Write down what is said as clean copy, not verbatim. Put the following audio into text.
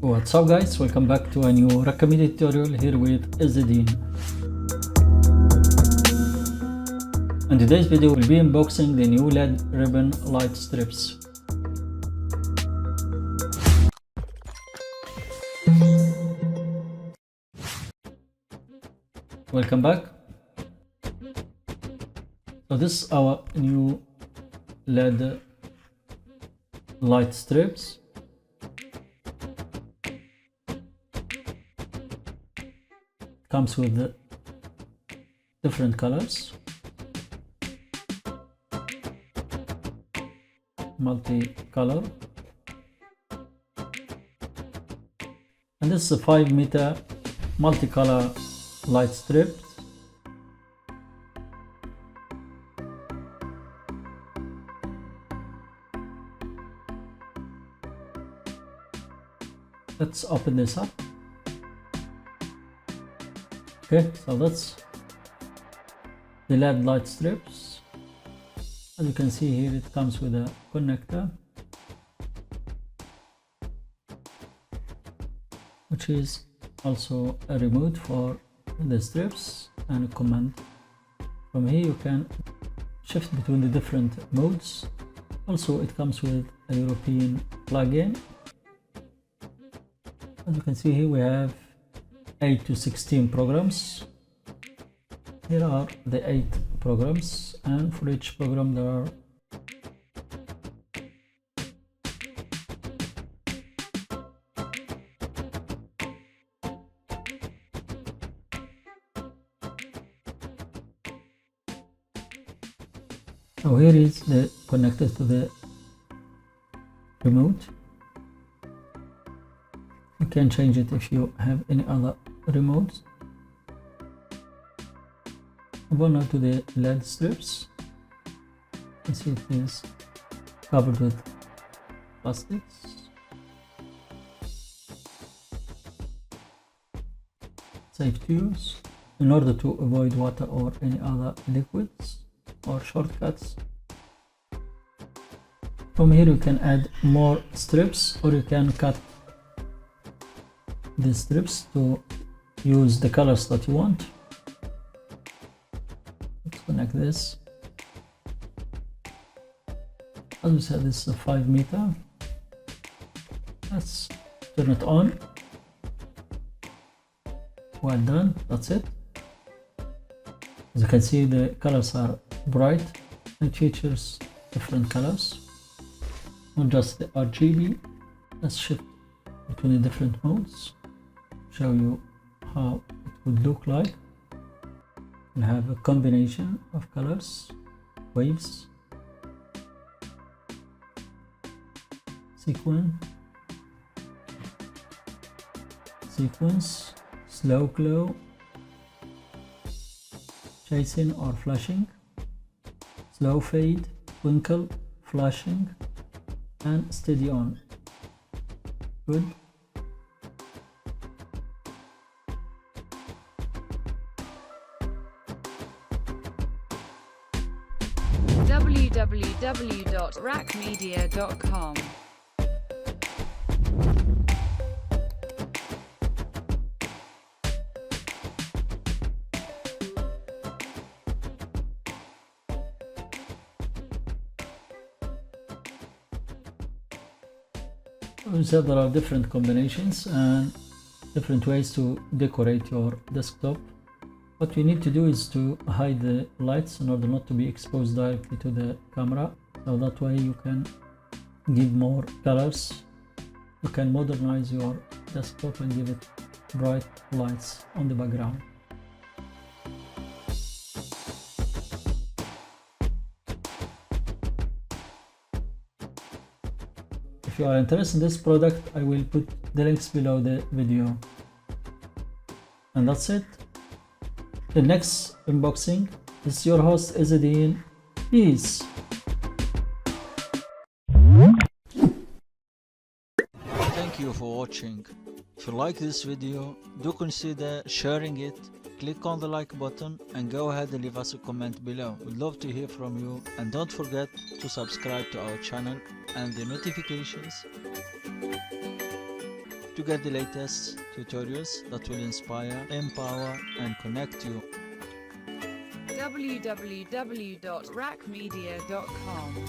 What's up guys, welcome back to a new Raqmedia tutorial here with Izzadeen. In today's video we'll be unboxing the new LED ribbon light strips. Welcome back. So this is our new LED light strips. Comes with different colors, multi-color, and this is a 5-meter multicolor light strip. Let's open this up. Okay, so that's the LED light strips. As you can see here, it comes with a connector, which is also a remote for the strips and a command. From here you can shift between the different modes. Also it comes with a European plug-in. As you can see here, we have 8 to 16 programs. Here are the 8 programs, and for each program there are so here is the connected to the remote. You can change it if you have any other remotes. Move on now to the LED strips. You can see it is covered with plastics. Safe to use in order to avoid water or any other liquids or shortcuts. From here you can add more strips, or you can cut the strips to use the colors that you want. Let's connect this. As we said, this is a 5-meter. Let's turn it on. Well done, that's it. As you can see, the colors are bright. It features different colors, not just the RGB. Let's shift between the different modes, show you how it would look like. We have a combination of colors, waves, sequence, slow glow, chasing or flashing, slow fade, twinkle, flashing, and steady on. Good. www.raqmedia.com. We said there are different combinations and different ways to decorate your desktop. What we need to do is to hide the lights in order not to be exposed directly to the camera, so that way you can give more colors. You can modernize your desktop and give it bright lights on the background. If you are interested in this product, I will put the links below the video. And that's it. The next unboxing. This is your host Izzadeen. Peace. Thank you for watching. If you like this video, do consider sharing it. Click on the like button and go ahead and leave us a comment below. We'd love to hear from you, and don't forget to subscribe to our channel and the notifications to get the latest tutorials that will inspire, empower and connect you. www.raqmedia.com